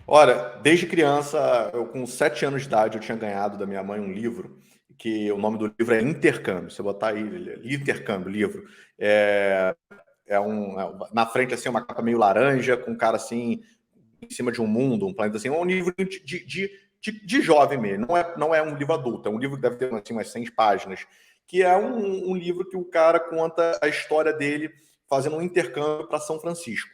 Olha, desde criança, eu com 7 anos de idade, eu tinha ganhado da minha mãe um livro, que o nome do livro é Intercâmbio. Se eu botar aí, Intercâmbio, livro. É, na frente, assim, uma capa meio laranja, com um cara assim, em cima de um mundo, um planeta assim. É um livro de jovem mesmo. Não é um livro adulto, é um livro que deve ter assim, umas 100 páginas. Que é um livro que o cara conta a história dele fazendo um intercâmbio para São Francisco.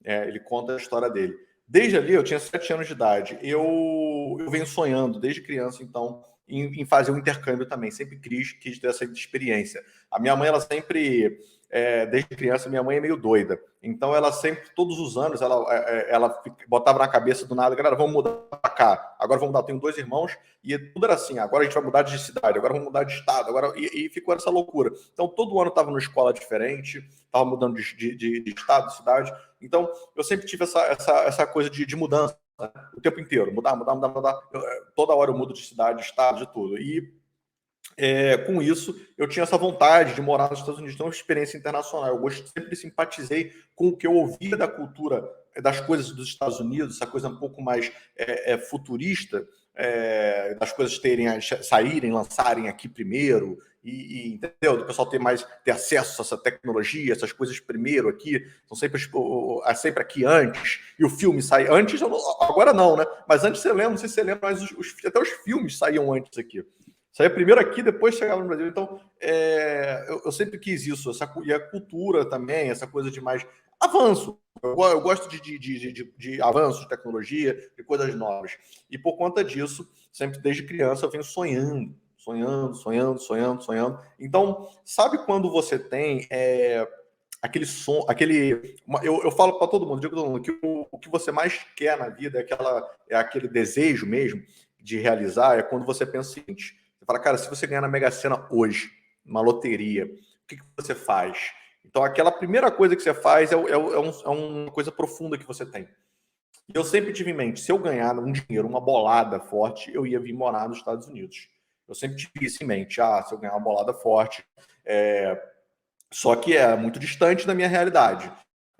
Ele conta a história dele. Desde ali, eu tinha 7 anos de idade. Eu venho sonhando, desde criança, então, em fazer um intercâmbio também. Sempre quis ter essa experiência. A minha mãe, ela sempre, desde criança, minha mãe é meio doida. Então, ela sempre, todos os anos, ela botava na cabeça do nada, galera, vamos mudar para cá. Agora vamos mudar. Eu tenho 2 irmãos e tudo era assim. Agora a gente vai mudar de cidade, agora vamos mudar de estado. E ficou essa loucura. Então, todo ano estava numa escola diferente, estava mudando de estado, de cidade. Então, eu sempre tive essa coisa de mudança, né? O tempo inteiro, mudar. Toda hora eu mudo de cidade, de estado, de tudo. E com isso, eu tinha essa vontade de morar nos Estados Unidos, ter uma experiência internacional. Sempre simpatizei com o que eu ouvia da cultura, das coisas dos Estados Unidos, essa coisa um pouco mais futurista, das coisas saírem, lançarem aqui primeiro, entendeu? Do pessoal ter acesso a essa tecnologia, essas coisas primeiro aqui, são sempre aqui antes, e o filme sai antes, agora não, né? Mas antes você lembra, não sei se você lembra, mas até os filmes saíam antes aqui. Saía primeiro aqui, depois chegava no Brasil. Então, eu sempre quis isso. E a cultura também, essa coisa de mais avanço. Eu gosto de avanço, de tecnologia, de coisas novas. E por conta disso, sempre desde criança, eu venho sonhando. Então, sabe quando você tem aquele som, eu falo para todo mundo, digo para todo mundo, que o que você mais quer na vida é aquele desejo mesmo de realizar, é quando você pensa o seguinte: você fala, cara, se você ganhar na Mega Sena hoje, uma loteria, o que você faz? Então, aquela primeira coisa que você faz é uma coisa profunda que você tem. E eu sempre tive em mente, se eu ganhar um dinheiro, uma bolada forte, eu ia vir morar nos Estados Unidos. Eu sempre tive isso em mente. Se eu ganhar uma bolada forte. Só que era muito distante da minha realidade.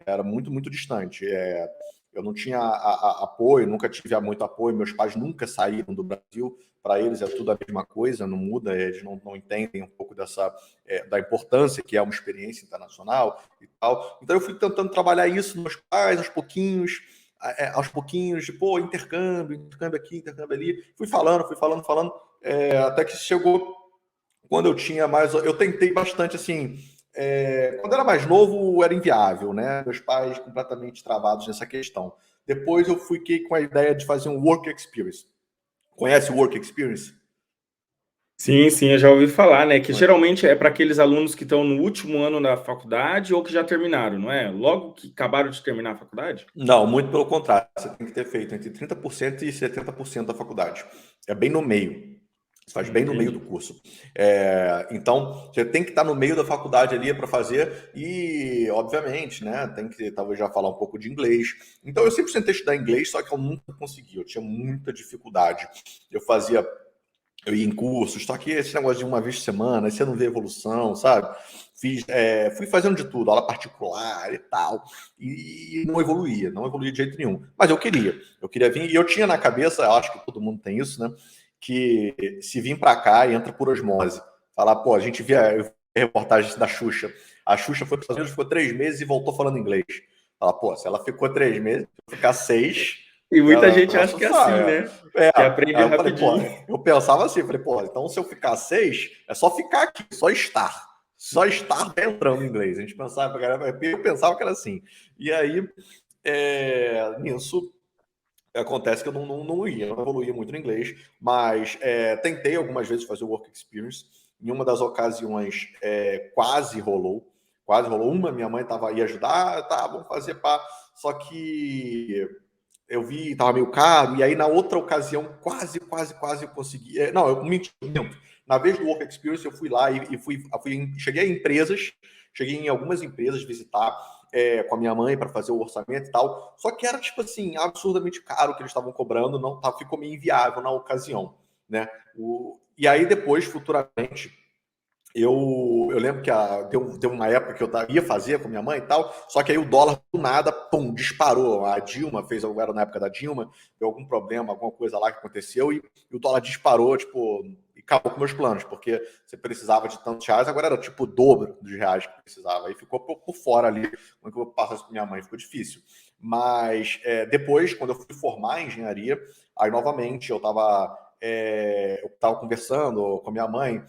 Era muito, muito distante. Eu não tinha apoio, nunca tive muito apoio. Meus pais nunca saíram do Brasil. Para eles é tudo a mesma coisa, não muda. Eles não entendem um pouco da importância que é uma experiência internacional e tal. Então eu fui tentando trabalhar isso nos meus pais, aos pouquinhos, intercâmbio aqui, intercâmbio ali. Fui falando, até que chegou quando eu tinha mais. Eu tentei bastante assim. Quando era mais novo, era inviável, né? Meus pais completamente travados nessa questão. Depois eu fiquei com a ideia de fazer um work experience. Conhece o work experience? Sim, sim, eu já ouvi falar, né? Que geralmente é para aqueles alunos que estão no último ano da faculdade ou que já terminaram, não é? Logo que acabaram de terminar a faculdade? Não, muito pelo contrário. Você tem que ter feito entre 30% e 70% da faculdade. É bem no meio. Você faz bem no meio do Entendi. curso. Então, você tem que estar no meio da faculdade ali para fazer e, obviamente, né, tem que talvez já falar um pouco de inglês. Então, eu sempre tentei estudar inglês, só que eu nunca consegui. Eu tinha muita dificuldade. Eu ia em cursos, só que esse negócio de uma vez por semana, aí você não vê evolução, sabe? Fui fazendo de tudo, aula particular e tal, e não evoluía de jeito nenhum. Mas eu queria vir, e eu tinha na cabeça, acho que todo mundo tem isso, né? Que se vir para cá, entra por osmose. Falar, pô, a gente via reportagens da Xuxa. A Xuxa foi para os Estados Unidos, ficou 3 meses e voltou falando inglês. Fala, pô, se ela ficou 3 meses, ficar 6, E muita gente acha ela que é assim, sai. né? É, Que aprende aí eu falei, pô, rapidinho. eu pensava assim, falei, pô, então se eu ficar 6, é só ficar aqui, só estar. Só estar entrando em inglês. A gente pensava, eu pensava que era assim. E aí, nisso, acontece que eu não evoluía muito no inglês, mas tentei algumas vezes fazer o work experience. Em uma das ocasiões, quase rolou. Minha mãe ia ajudar, tá, vamos fazer, pá. Só que eu vi, tava meio caro, e aí na outra ocasião, quase eu consegui. Não, eu minto. Na vez do Work Experience, eu fui lá cheguei cheguei em algumas empresas visitar com a minha mãe para fazer o orçamento e tal. Só que era, tipo assim, absurdamente caro o que eles estavam cobrando, não ficou meio inviável na ocasião, né? E aí depois, futuramente, eu lembro que deu uma época que eu ia fazer com minha mãe e tal, só que aí o dólar do nada, pum, disparou. A Dilma fez, era na época da Dilma, deu algum problema, alguma coisa lá que aconteceu, e o dólar disparou, tipo, e acabou com meus planos, porque você precisava de tantos reais, agora era tipo o dobro dos reais que precisava. Aí ficou por fora ali, como é que eu vou passar isso para minha mãe? Ficou difícil. Mas depois, quando eu fui formar em engenharia, aí novamente eu estava conversando com a minha mãe.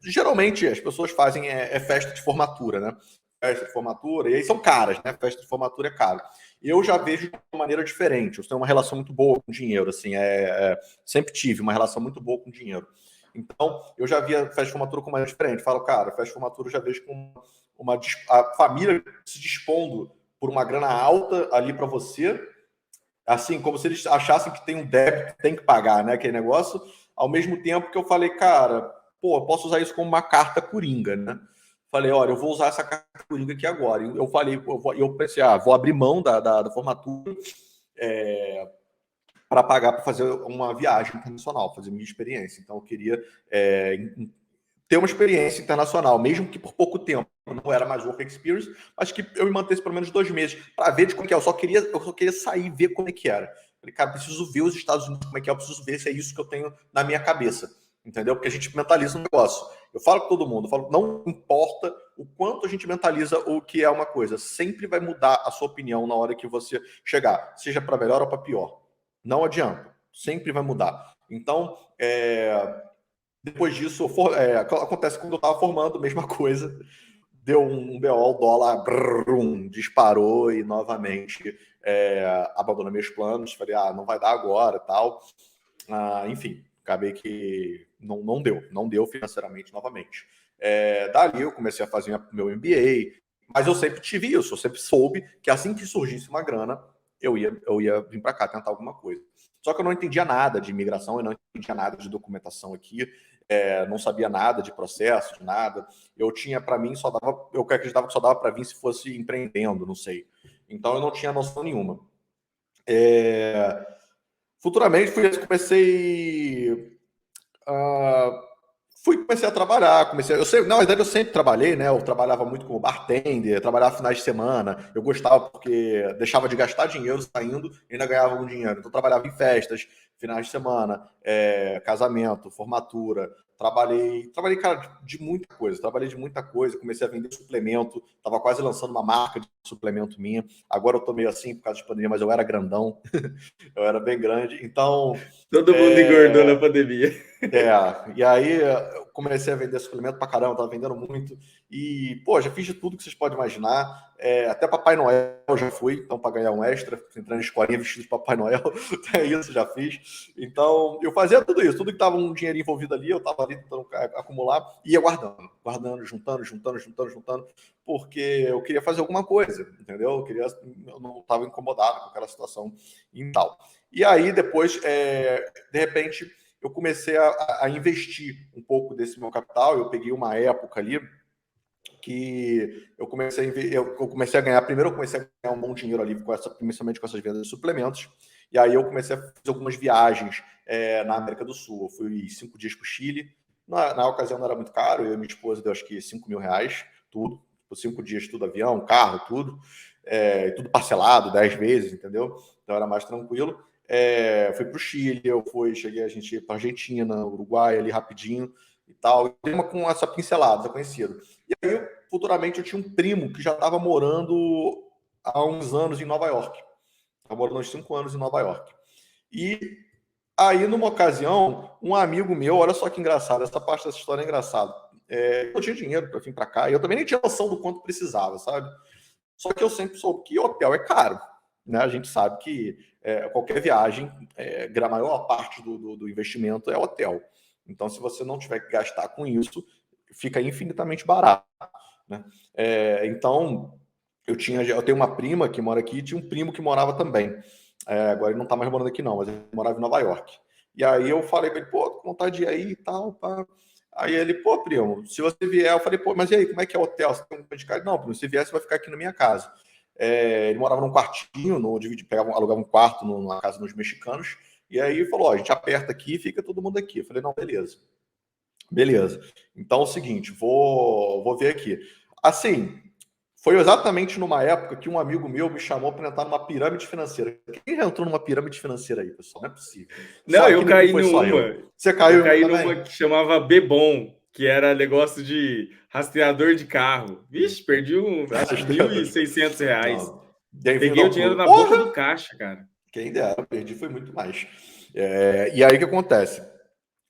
Geralmente as pessoas fazem festa de formatura, né? Festa de formatura, e aí são caras, né? Festa de formatura é caro. Eu já vejo de uma maneira diferente. Eu tenho uma relação muito boa com dinheiro, assim, sempre tive uma relação muito boa com dinheiro. Então, eu já via festa de formatura com uma maneira diferente. Falo, cara, festa de formatura eu já vejo com a família se dispondo por uma grana alta ali para você, assim, como se eles achassem que tem um débito que tem que pagar, né? Aquele negócio. Ao mesmo tempo que eu falei, cara, pô, eu posso usar isso como uma carta coringa, né? Falei, olha, eu vou usar essa carta coringa aqui agora. E eu falei, eu pensei, vou abrir mão da formatura para pagar para fazer uma viagem internacional, fazer minha experiência. Então, eu queria ter uma experiência internacional, mesmo que por pouco tempo. Não era mais work experience, mas que eu me mantesse pelo menos 2 meses para ver de como é que é. Eu só queria sair e ver como é que era. Falei, cara, preciso ver os Estados Unidos como é que é, eu preciso ver se é isso que eu tenho na minha cabeça. Entendeu? Porque a gente mentaliza um negócio. Eu falo com todo mundo, eu falo, não importa o quanto a gente mentaliza o que é uma coisa, sempre vai mudar a sua opinião na hora que você chegar, seja para melhor ou para pior. Não adianta, sempre vai mudar. Então, depois disso, acontece quando eu estava formando, mesma coisa. Deu um BO, o dólar disparou e novamente abandonei meus planos. Falei, não vai dar agora tal. Enfim, acabei que não deu financeiramente novamente. Dali eu comecei a fazer meu MBA, mas eu sempre tive isso, eu sempre soube que assim que surgisse uma grana, eu ia vir para cá tentar alguma coisa. Só que eu não entendia nada de imigração, eu não entendia nada de documentação aqui, não sabia nada de processo, de nada. Eu tinha, para mim, eu acreditava que só dava para vir se fosse empreendendo, não sei. Então eu não tinha noção nenhuma. Futuramente comecei a trabalhar, na verdade eu sempre trabalhei, né? Eu trabalhava muito como bartender, trabalhava finais de semana, eu gostava porque deixava de gastar dinheiro saindo e ainda ganhava um dinheiro. Então eu trabalhava em festas, finais de semana, casamento, formatura, trabalhei, cara, de muita coisa, comecei a vender suplemento, tava quase lançando uma marca de suplemento minha, agora eu tô meio assim por causa de pandemia, mas eu era grandão, eu era bem grande, então... Todo mundo engordou na pandemia. E aí eu comecei a vender suplemento pra caramba, tava vendendo muito. E, pô, já fiz de tudo que vocês podem imaginar. Até Papai Noel eu já fui, então, para ganhar um extra, entrando em escolinha vestido de Papai Noel, até isso já fiz. Então, eu fazia tudo isso, tudo que tava um dinheiro envolvido ali, eu tava ali tentando acumular, e ia guardando, juntando, porque eu queria fazer alguma coisa, entendeu? Eu não tava incomodado com aquela situação e tal. E aí, depois, de repente, eu comecei a investir um pouco desse meu capital. Eu peguei uma época ali que eu comecei a ganhar. Primeiro, eu comecei a ganhar um bom dinheiro ali, principalmente com essas vendas de suplementos. E aí eu comecei a fazer algumas viagens na América do Sul. Eu fui 5 dias para o Chile. Na ocasião não era muito caro. Eu e minha esposa deu acho que R$ 5.000, tudo. Por 5 dias, tudo avião, carro, tudo. Tudo parcelado 10 vezes, entendeu? Então era mais tranquilo. Fui para o Chile, cheguei a gente para Argentina, Uruguai ali rapidinho e tal. E uma com essa pincelada, conhecido. E aí, futuramente, eu tinha um primo que já estava morando há uns anos em Nova York. Estava morando há uns 5 anos em Nova York. E aí, numa ocasião, um amigo meu, olha só que engraçado, essa parte dessa história é engraçada. Eu tinha dinheiro para vir para cá e eu também nem tinha noção do quanto precisava, sabe? Só que eu sempre soube que hotel é caro. Né? A gente sabe que qualquer viagem, a maior parte do investimento é hotel. Então, se você não tiver que gastar com isso, fica infinitamente barato. Né? Então, eu tenho uma prima que mora aqui e tinha um primo que morava também. Agora ele não está mais morando aqui, não, mas ele morava em Nova York. E aí eu falei para ele, pô, com vontade de ir aí e tal, pá. Aí ele, pô, primo, se você vier, eu falei, pô, mas e aí, como é que é o hotel? Você tem um de casa? Não, primo, se vier, você vai ficar aqui na minha casa. Ele morava num quartinho, alugava um quarto numa casa dos mexicanos, e aí falou, ó, a gente aperta aqui e fica todo mundo aqui. Eu falei, não, beleza. Beleza. Então é o seguinte, vou ver aqui. Assim, foi exatamente numa época que um amigo meu me chamou para entrar numa pirâmide financeira. Quem já entrou numa pirâmide financeira aí, pessoal? Não é possível. Não, Só eu aqui não caí foi só eu. numa. Você Eu caiu em uma caí também? numa que chamava Bebom, que era negócio de rastreador de carro. Vixe, perdi acho que R$ 1.600. Não. Bem-vindo Peguei o ao dinheiro clube. na boca Porra! do caixa, cara. Quem dera, perdi foi muito mais. E aí o que acontece?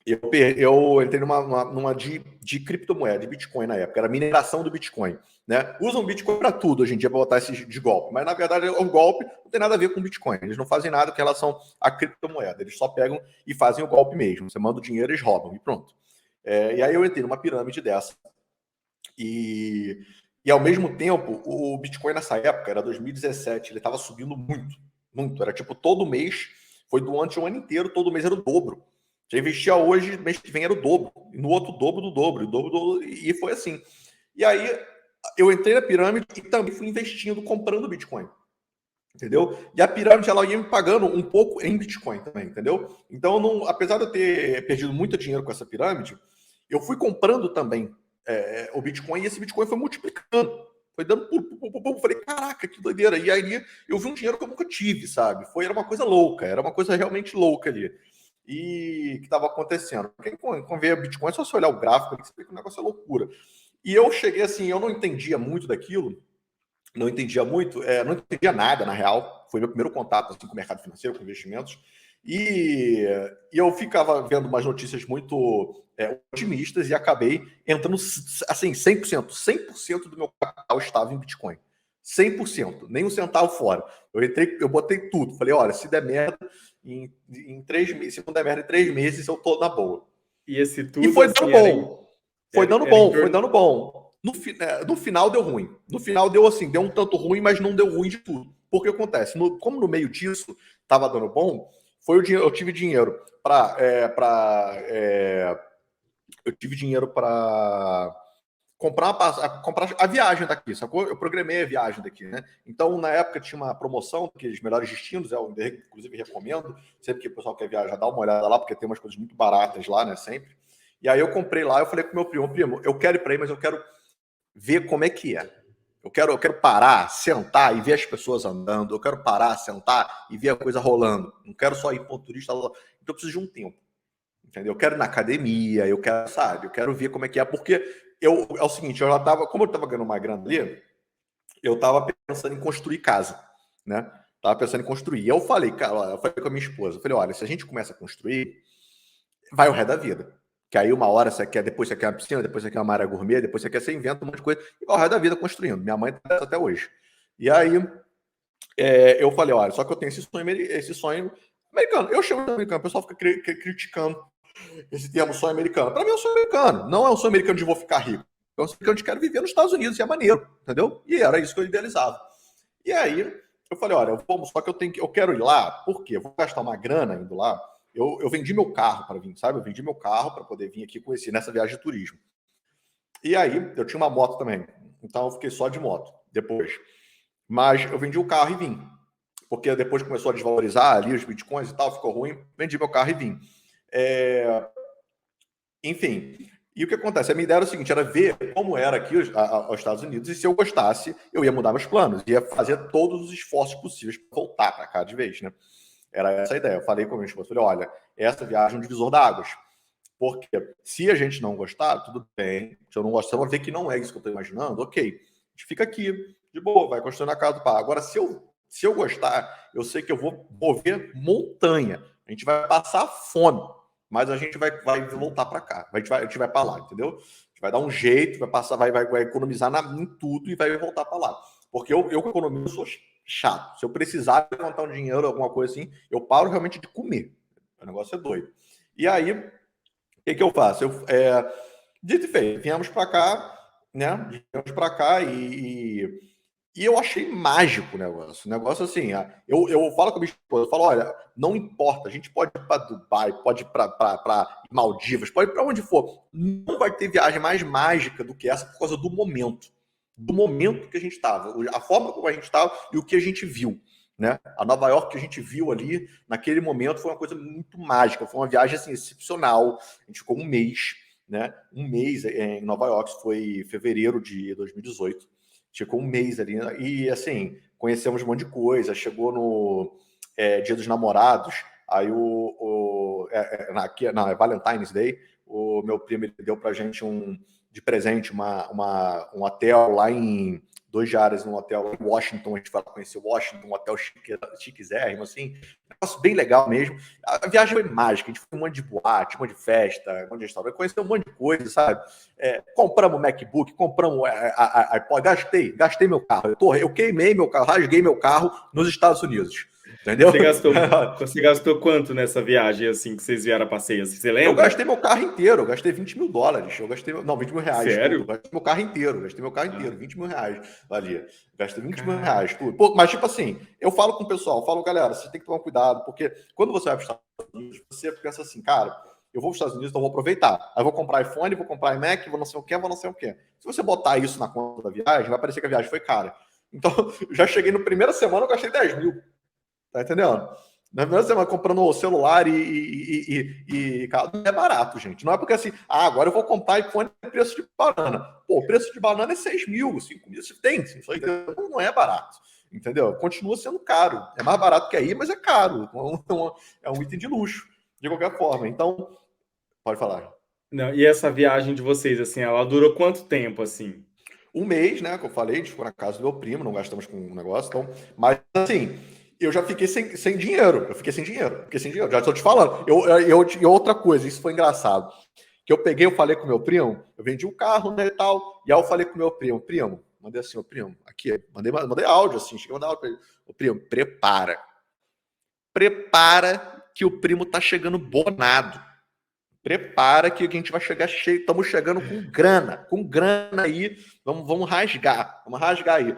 Eu entrei numa de criptomoeda, de Bitcoin na época, era mineração do Bitcoin. Né? Usam Bitcoin para tudo hoje em dia para botar esse de golpe, mas na verdade o golpe não tem nada a ver com Bitcoin. Eles não fazem nada com relação à criptomoeda, eles só pegam e fazem o golpe mesmo. Você manda o dinheiro, eles roubam e pronto. E aí eu entrei numa pirâmide dessa. E ao mesmo tempo, o Bitcoin nessa época, era 2017, ele estava subindo muito, muito. Era tipo todo mês, foi durante o ano inteiro, todo mês era o dobro. Já investia hoje, mês que vem era o dobro. E no outro, o dobro do dobro, o dobro do... E foi assim. E aí, eu entrei na pirâmide e também fui investindo, comprando Bitcoin. Entendeu? E a pirâmide, ela ia me pagando um pouco em Bitcoin também, entendeu? Então, não, apesar de eu ter perdido muito dinheiro com essa pirâmide, eu fui comprando também o Bitcoin e esse Bitcoin foi multiplicando. Foi dando falei, caraca, que doideira. E aí eu vi um dinheiro que eu nunca tive, sabe? Era uma coisa louca, era uma coisa realmente louca ali. E que estava acontecendo. Quem vê Bitcoin, é só você olhar o gráfico, você vê que o negócio é loucura. E eu cheguei assim, eu não entendia muito daquilo, não entendia muito, não entendia nada, na real. Foi meu primeiro contato assim, com o mercado financeiro, com investimentos. E eu ficava vendo umas notícias muito otimistas e acabei entrando assim, 100%. 100% do meu capital estava em Bitcoin. 100%, nem um centavo fora. Eu botei tudo. Falei, olha, se der merda em 3 meses, se não der merda em 3 meses, eu tô na boa. E esse E tudo, foi dando assim, bom. Foi dando era em bom, foi torno. dando bom. No final deu ruim. No final deu assim, deu um tanto ruim, mas não deu ruim de tudo. Porque acontece, como no meio disso estava dando bom, eu tive dinheiro para eu tive dinheiro para comprar a viagem daqui, sacou? Eu programei a viagem daqui, né? Então, na época tinha uma promoção daqueles melhores destinos, eu inclusive recomendo, sempre que o pessoal quer viajar, dá uma olhada lá, porque tem umas coisas muito baratas lá, né? Sempre. E aí eu comprei lá, eu falei com meu primo, eu quero ir para aí, mas eu quero ver como é que é. Eu quero parar, sentar e ver as pessoas andando. Eu quero parar, sentar e ver a coisa rolando. Não quero só ir ponto turista. Então eu preciso de um tempo. Entendeu? Eu quero ir na academia, eu quero, sabe? Eu quero ver como é que é. Porque é o seguinte, como eu tava ganhando uma grana ali, eu tava pensando em construir casa, né? Tava pensando em construir. E eu falei, cara, eu falei com a minha esposa, eu falei, olha, se a gente começa a construir, vai o resto da vida. Que aí uma hora você quer, depois você quer uma piscina, depois você quer uma área gourmet, depois você quer, você inventa um monte de coisa, e vai o resto da vida construindo. Minha mãe tá até hoje. E aí eu falei, olha, só que eu tenho esse sonho americano. Eu chamo de americano, o pessoal fica criticando esse termo sonho americano. Para mim é um sonho americano, não é um sonho americano de vou ficar rico. É um sonho americano de quero viver nos Estados Unidos, e é maneiro, entendeu? E era isso que eu idealizava. E aí eu falei, olha, só que eu quero ir lá, por quê? Eu vou gastar uma grana indo lá. Eu vendi meu carro para vir, sabe? Eu vendi meu carro para poder vir aqui conhecer nessa viagem de turismo. E aí, eu tinha uma moto também. Então, eu fiquei só de moto depois. Mas eu vendi o carro e vim. Porque depois começou a desvalorizar ali os bitcoins e tal, ficou ruim. Vendi meu carro e vim. Enfim. E o que acontece? A minha ideia era o seguinte, era ver como era aqui aos Estados Unidos, e se eu gostasse, eu ia mudar meus planos, ia fazer todos os esforços possíveis para voltar para cá de vez, né? Era essa a ideia. Eu falei com a minha esposa, falei, olha, essa viagem é um divisor d'águas. Porque se a gente não gostar, tudo bem. Se eu não gostar, eu vou ver que não é isso que eu estou imaginando, ok. A gente fica aqui, de boa, vai construindo a casa do pai. Agora, se eu gostar, eu sei que eu vou mover montanha. A gente vai passar fome, mas a gente vai voltar para cá. A gente vai para lá, entendeu? A gente vai dar um jeito, vai passar, vai economizar em tudo e vai voltar para lá. Porque eu com economia, eu sou chato. Se eu precisar levantar um dinheiro, alguma coisa assim, eu paro realmente de comer. O negócio é doido. E aí, o que eu faço? Dito e feito, viemos para cá, né? Viemos para cá e eu achei mágico o negócio. O negócio assim, eu falo com a minha esposa, eu falo, olha, não importa, a gente pode ir para Dubai, pode ir para Maldivas, pode ir para onde for. Não vai ter viagem mais mágica do que essa por causa do momento. Do momento que a gente estava, a forma como a gente estava e o que a gente viu. Né? A Nova York que a gente viu ali, naquele momento, foi uma coisa muito mágica. Foi uma viagem assim, excepcional. A gente ficou um mês. né? Um mês em Nova York, foi fevereiro de 2018. Ficou um mês ali, né? E assim, conhecemos um monte de coisa. Chegou no Dia dos Namorados, aí é Valentine's Day, o meu primo ele deu pra gente de presente um hotel lá em 2 dias num hotel lá em Washington. A gente foi lá conhecer Washington, um hotel chiquezérrimo, assim, um negócio bem legal mesmo. A viagem foi mágica, a gente foi um monte de boate, um monte de festa, um monte de restaurante, conheceu um monte de coisa, sabe? Compramos MacBook, compramos iPod, gastei meu carro. Eu queimei meu carro, rasguei meu carro nos Estados Unidos. Entendeu? Você gastou quanto nessa viagem, assim, que vocês vieram a passeio? Assim, você Eu lembra? gastei meu carro inteiro, eu gastei $20 mil. Não, $20 mil, Sério? desculpa. Gastei meu carro inteiro, $20 mil valia. Gastei $20 Caraca. mil, tudo. Pô, mas, tipo assim, eu falo com o pessoal, galera, você tem que tomar cuidado, porque quando você vai para os Estados Unidos, você pensa assim, cara, eu vou para os Estados Unidos, então eu vou aproveitar. Aí eu vou comprar iPhone, vou comprar iMac, vou não sei o que, vou não sei o que. Se você botar isso na conta da viagem, vai parecer que a viagem foi cara. Então, já cheguei na primeira semana, eu gastei 10 mil. Tá entendendo? Na primeira semana comprando o celular cara, não é barato, gente. Não é porque assim, agora eu vou comprar iPhone a preço de banana. Pô, o preço de banana é 6 mil, 5 mil. Isso aí não é barato. Entendeu? Continua sendo caro. É mais barato que aí, mas é caro. É um item de luxo, de qualquer forma. Então, pode falar. Não, e essa viagem de vocês, assim, ela durou quanto tempo, assim? Um mês, né? Que eu falei, a gente ficou na casa do meu primo, não gastamos com um negócio, então. Mas assim, eu já fiquei sem dinheiro. Já estou te falando. E outra coisa, isso foi engraçado. Que eu peguei, eu falei com o meu primo, eu vendi o carro, né, e tal. E aí eu falei com o meu primo, mandei assim, primo, aqui, mandei áudio assim, cheguei a mandar áudio pra ele. Primo, prepara que o primo tá chegando bonado. Prepara que a gente vai chegar cheio, estamos chegando com grana aí, vamos rasgar aí.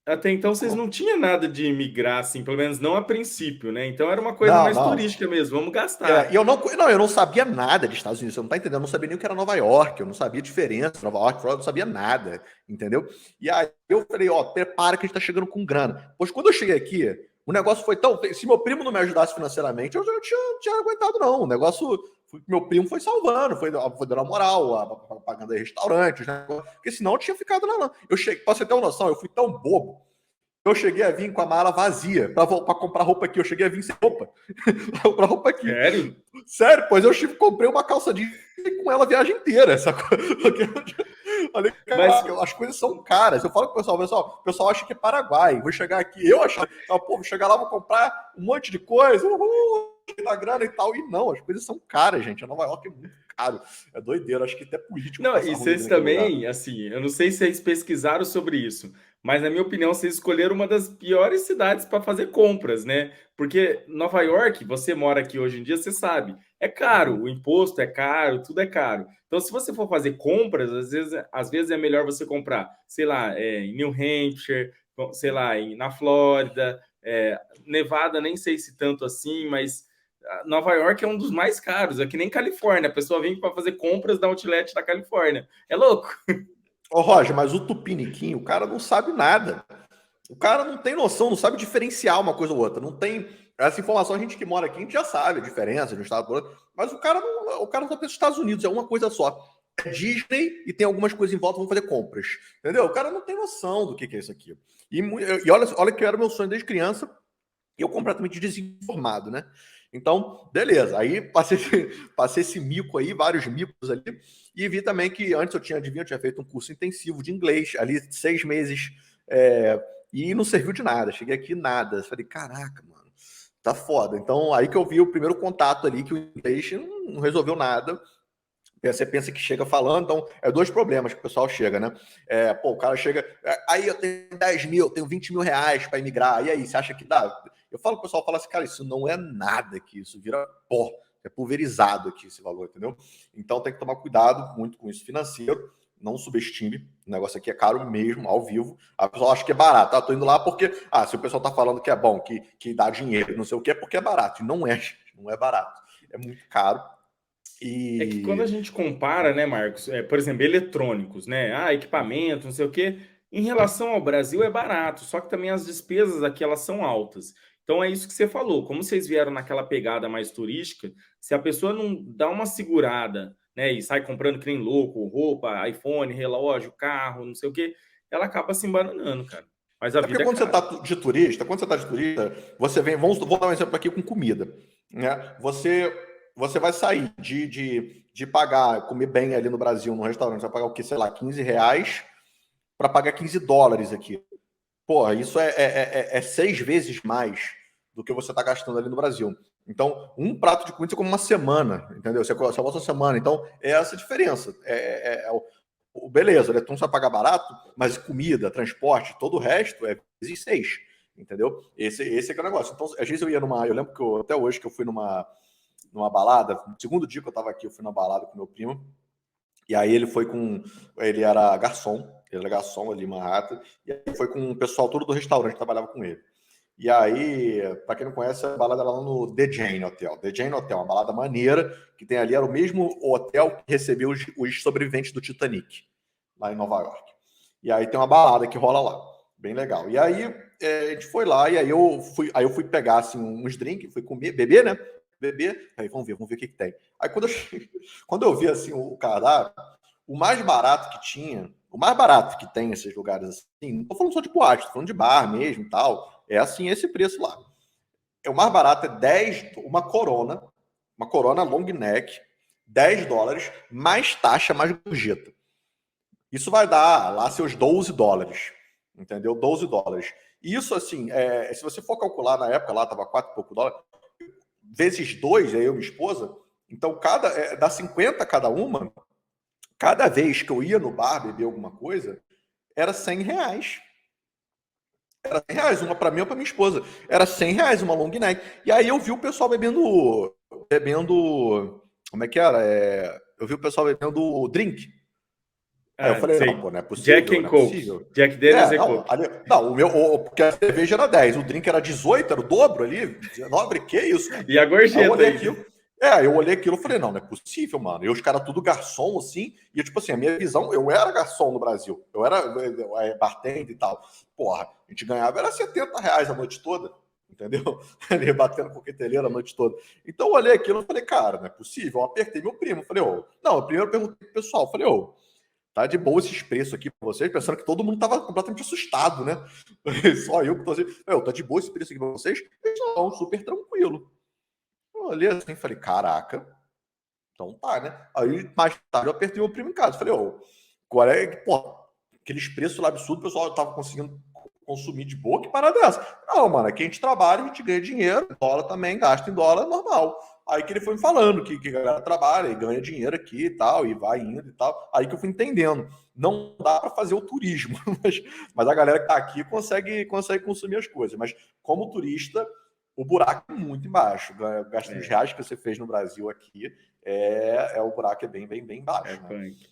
Até então vocês não tinham nada de imigrar, assim, pelo menos não a princípio, né? Então era uma coisa Não, mais não. turística mesmo, vamos E gastar. eu não sabia nada de Estados Unidos, você não tá entendendo, eu não sabia nem o que era Nova York, eu não sabia a diferença, Nova York, eu não sabia nada, entendeu? E aí eu falei, prepara que a gente tá chegando com grana. Pois quando eu cheguei aqui, o negócio foi tão. Se meu primo não me ajudasse financeiramente, eu já não tinha aguentado, não. O negócio. Meu primo foi salvando, foi dando moral, pagando aí restaurantes, né? Porque senão eu tinha ficado lá, não. Eu cheguei, pra você ter uma noção, eu fui tão bobo. Eu cheguei a vir com a mala vazia para comprar roupa aqui. Eu cheguei a vir sem roupa. Pra comprar roupa aqui. Sério? Sério, pois eu comprei uma calça jeans com ela a viagem inteira. Olha, Mas, caraca, as coisas são caras. Eu falo com o pessoal acha que é Paraguai. Vou chegar aqui, eu achava, vou chegar lá, vou comprar um monte de coisa, da grana e tal. E não, as coisas são caras, gente. A Nova York é muito caro. É doideira, acho que até político não, passa e ruim vocês naquele lugar. também, assim, eu não sei se vocês pesquisaram sobre isso, mas na minha opinião, vocês escolheram uma das piores cidades para fazer compras, né? Porque Nova York, você mora aqui hoje em dia, você sabe, é caro, o imposto é caro, tudo é caro. Então, se você for fazer compras, às vezes é melhor você comprar, sei lá, em New Hampshire, sei lá, na Flórida, Nevada, nem sei se tanto assim, mas Nova York é um dos mais caros, é que nem Califórnia. A pessoa vem para fazer compras da outlet da Califórnia. É louco. Ô, Roger, mas o Tupiniquim, o cara não sabe nada. O cara não tem noção, não sabe diferenciar uma coisa ou outra. Não tem. Essa informação a gente que mora aqui, a gente já sabe a diferença de um estado para outro. Mas o cara só pensa nos Estados Unidos, é uma coisa só. É Disney e tem algumas coisas em volta, vão fazer compras. Entendeu? O cara não tem noção do que é isso aqui. E olha que era o meu sonho desde criança, e eu completamente desinformado, né? Então, beleza. Aí passei esse mico aí, vários micos ali, e vi também que antes eu tinha feito um curso intensivo de inglês, ali 6 meses, e não serviu de nada. Cheguei aqui nada. Falei, caraca, mano, tá foda. Então, aí que eu vi o primeiro contato ali, que o inglês não resolveu nada. Você pensa que chega falando, então é dois problemas que o pessoal chega, né? O cara chega, aí eu tenho 10 mil, eu tenho 20 mil reais para emigrar, e aí, você acha que dá? Eu falo, o pessoal fala assim, cara, isso não é nada aqui, isso vira pó, é pulverizado aqui esse valor, entendeu? Então tem que tomar cuidado muito com isso financeiro, não subestime, o negócio aqui é caro mesmo, ao vivo, a pessoa acha que é barato, tô indo lá porque, se o pessoal tá falando que é bom, que dá dinheiro, não sei o que, é porque é barato, e não é, gente, não é barato, é muito caro. É que quando a gente compara, né, Marcos, por exemplo, eletrônicos, né? Equipamento, não sei o quê, em relação ao Brasil é barato, só que também as despesas aqui elas são altas. Então é isso que você falou. Como vocês vieram naquela pegada mais turística, se a pessoa não dá uma segurada, né, e sai comprando que nem louco, roupa, iPhone, relógio, carro, não sei o quê, ela acaba se embananando, cara. Mas a É porque vida é quando você cara. está de turista, você vem, vou dar um exemplo aqui com comida, né? Você vai sair de pagar, comer bem ali no Brasil, no restaurante, você vai pagar o quê? Sei lá, R$ 15 para pagar US$ 15 aqui. Porra, isso é 6 vezes mais do que você está gastando ali no Brasil. Então, um prato de comida você come uma semana, entendeu? Você almoça uma semana. Então, é essa a diferença. Beleza, né? Então você vai pagar barato, mas comida, transporte, todo o resto é vezes 6, entendeu? Esse é que é o negócio. Então, às vezes eu ia numa. Eu lembro que até hoje que eu fui numa balada, no segundo dia que eu tava aqui, eu fui numa balada com meu primo, e aí ele foi com. Ele era garçom ali em Manhattan, e aí foi com o pessoal todo do restaurante que trabalhava com ele. E aí, para quem não conhece, a balada era lá no The Jane Hotel. The Jane Hotel, uma balada maneira, que tem ali, era o mesmo hotel que recebeu os sobreviventes do Titanic, lá em Nova York. E aí tem uma balada que rola lá, bem legal. E aí a gente foi lá, e aí eu fui pegar assim, uns drinks, fui comer, beber, né? Beber, aí vamos ver o que tem. Aí quando eu vi assim o cardápio, o mais barato que tinha, o mais barato que tem esses lugares assim, não tô falando só de boate, tô falando de bar mesmo e tal, é assim esse preço lá. O mais barato é 10, uma corona long neck, US$ 10, mais taxa, mais gorjeta. Isso vai dar lá seus US$ 12, entendeu? US$ 12. Isso, assim, se você for calcular na época, lá estava 4 e pouco dólares, vezes 2, aí eu e minha esposa, então dá 50 cada uma, cada vez que eu ia no bar beber alguma coisa, era R$ 100. Era R$ 100, uma para mim ou para minha esposa. Era R$ 100 uma long neck. E aí eu vi o pessoal bebendo, como é que era? Eu vi o pessoal bebendo drink. Aí eu Ah, falei, não, sei. pô, não é Jack possível, and não é Coke. possível. Jack Daniels e Não, Coke. não, porque a cerveja era 10, o drink era 18, era o dobro ali, 19, que isso, cara? E a Aí eu gorjeta olhei ainda. aquilo, eu olhei aquilo e falei, não é possível, mano. E os caras tudo garçom, assim, e tipo assim, a minha visão, eu era garçom no Brasil, eu era bartender e tal. Porra, a gente ganhava, era R$ 70 a noite toda, entendeu? Ali batendo coqueteleira a noite toda. Então eu olhei aquilo e falei, cara, não é possível. Eu apertei meu primo, falei, não, eu primeiro perguntei pro pessoal, falei, tá de boa esses preços aqui pra vocês, pensando que todo mundo tava completamente assustado, né? Só eu que tô assim, tá de boa esse preço aqui pra vocês? Eles estão super tranquilo. Eu olhei assim e falei, caraca, então tá, né? Aí mais tarde eu apertei o primo em casa, falei, qual é, pô, aqueles preços lá absurdos, o pessoal tava conseguindo consumir de boa, que parada é essa? Não, mano, aqui a gente trabalha, a gente ganha dinheiro, dólar também, gasta em dólar, normal. Aí que ele foi me falando que a galera trabalha e ganha dinheiro aqui e tal, e vai indo e tal. Aí que eu fui entendendo. Não dá para fazer o turismo, mas a galera que tá aqui consegue consumir as coisas. Mas como turista, o buraco é muito embaixo. Gasta os É, reais que você fez no Brasil aqui, o buraco é bem, bem, bem é baixo, né? punk.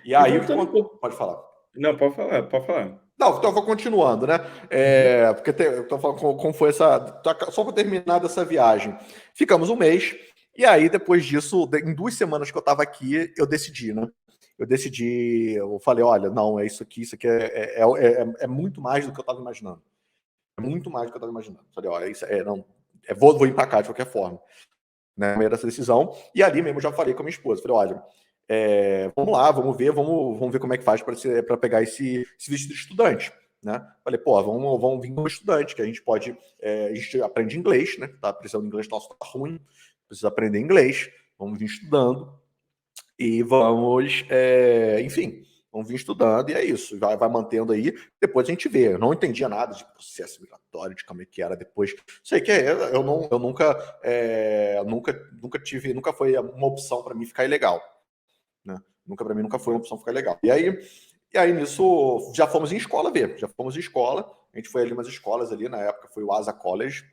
E E aí, voltando um pouco. pode falar. Não, pode falar, pode falar. Não, então eu vou continuando, né? Uhum. Porque eu tô falando como foi essa. Só para terminar dessa viagem. Ficamos um mês, e aí, depois disso, em 2 semanas que eu estava aqui, eu decidi, né? Eu falei, olha, não, é isso aqui é muito mais do que eu estava imaginando. É muito mais do que eu estava imaginando. Falei, olha, não, vou empacar de qualquer forma, né? Meio dessa decisão. E ali mesmo eu já falei com a minha esposa. Falei, olha, vamos lá, vamos ver como é que faz para pegar esse visto de estudante. Né? Falei, pô, vamos vir como estudante, que a gente pode. A gente aprende inglês, né? Tá precisando de inglês, nosso tá ruim, precisa aprender inglês, vamos vir estudando e vamos, enfim, vamos vir estudando, e é isso, vai mantendo aí, depois a gente vê. Eu não entendia nada de processo migratório, de como é que era depois. Sei que eu nunca foi uma opção para mim ficar ilegal, né? Para mim nunca foi uma opção ficar ilegal. E aí nisso já fomos em escola ver, já fomos em escola, a gente foi ali umas escolas ali, na época foi o Asa College,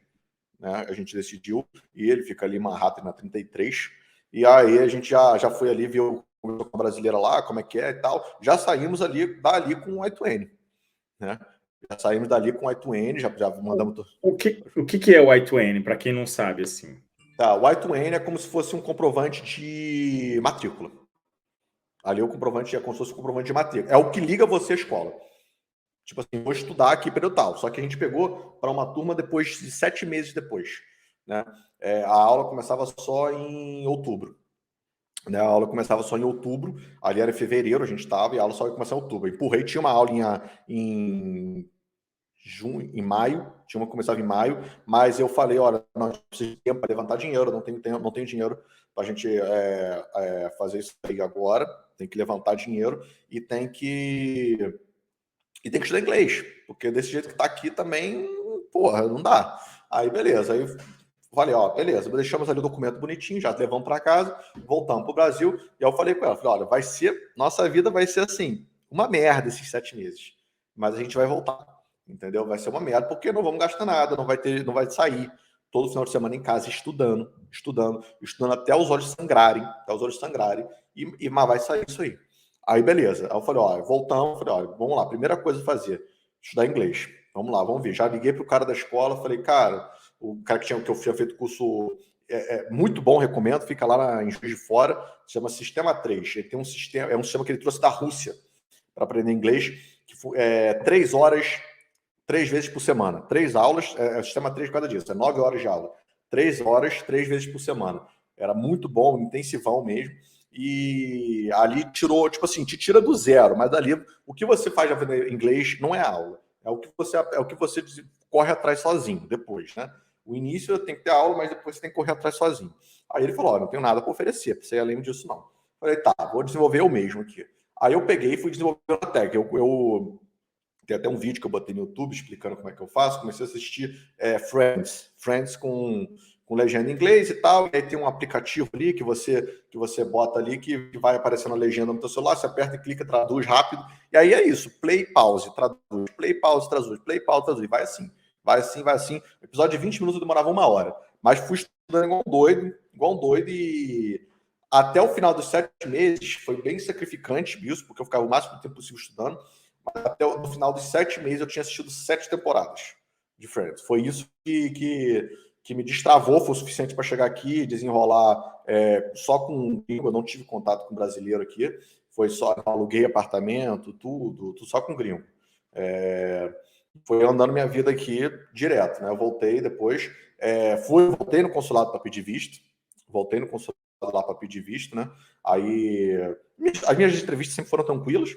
né? A gente decidiu, e ele fica ali em Manhattan na 33, e aí a gente já foi ali, viu a brasileira lá, como é que é e tal, já saímos dali com o I-20, né? Já saímos dali com o I-20, já mandamos... O que é o I-20, para quem não sabe, assim? Tá, o I-20 é como se fosse um comprovante de matrícula. Ali o comprovante é como se fosse um comprovante de matrícula. É o que liga você à escola. Tipo assim, vou estudar aqui período tal. Só que a gente pegou para uma turma depois de 7 meses depois, né? A aula começava só em outubro. Né, a aula começava só em outubro, ali era em fevereiro, a gente estava, e a aula só ia começar em outubro. Eu empurrei, tinha uma aula em junho, em maio, tinha uma que começava em maio, mas eu falei, olha, nós precisamos de tempo para levantar dinheiro, não tenho dinheiro para a gente fazer isso aí agora, tem que levantar dinheiro e tem que estudar inglês, porque desse jeito que tá aqui também, porra, não dá. Aí beleza, aí falei, ó, beleza, deixamos ali o documento bonitinho, já levamos para casa, voltamos para o Brasil, e aí eu falei com ela, falei, olha, nossa vida vai ser assim, uma merda esses 7 meses, mas a gente vai voltar, entendeu? Vai ser uma merda, porque não vamos gastar nada, não vai sair todo final de semana em casa estudando até os olhos sangrarem, mas vai sair isso aí. Aí beleza, aí eu falei, ó, voltamos, falei, ó, vamos lá, primeira coisa a fazer, estudar inglês, vamos lá, vamos ver. Já liguei pro cara da escola, falei, cara, o cara que eu tinha feito curso muito bom, recomendo, fica lá em Juiz de Fora, chama Sistema 3. Ele tem um sistema, é um sistema que ele trouxe da Rússia para aprender inglês, que 3 horas, 3 vezes por semana. 3 aulas, é o sistema 3 cada dia, é 9 horas de aula. 3 horas, 3 vezes por semana. Era muito bom, intensivão mesmo. E ali tirou, tipo assim, te tira do zero, mas ali o que você faz de aprender inglês não é aula, é o que você corre atrás sozinho depois, né? O início tem que ter aula, mas depois você tem que correr atrás sozinho. Aí ele falou, ó, não tenho nada para oferecer, pra você além disso não. Falei, tá, vou desenvolver eu mesmo aqui. Aí eu peguei e fui desenvolver a técnica. Eu tem até um vídeo que eu botei no YouTube explicando como é que eu faço. Comecei a assistir Friends com legenda em inglês e tal. E aí tem um aplicativo ali que você bota ali que vai aparecendo a legenda no teu celular. Você aperta e clica, traduz rápido. E aí é isso: play, pause, traduz, play, pause, traduz, play, pause, traduz. Vai assim, vai assim, vai assim. O episódio de 20 minutos demorava 1 hora. Mas fui estudando igual um doido e até o final dos 7 meses foi bem sacrificante isso, porque eu ficava o máximo tempo possível estudando. Mas até no final dos 7 meses eu tinha assistido 7 temporadas de Friends. Foi isso que me destravou, foi o suficiente para chegar aqui e desenrolar só com gringo. Eu não tive contato com brasileiro aqui, foi só, aluguei apartamento, tudo só com gringo. Foi andando minha vida aqui direto, né? Eu voltei depois, voltei no consulado para pedir visto, voltei no consulado lá para pedir visto, né? Aí as minhas entrevistas sempre foram tranquilas.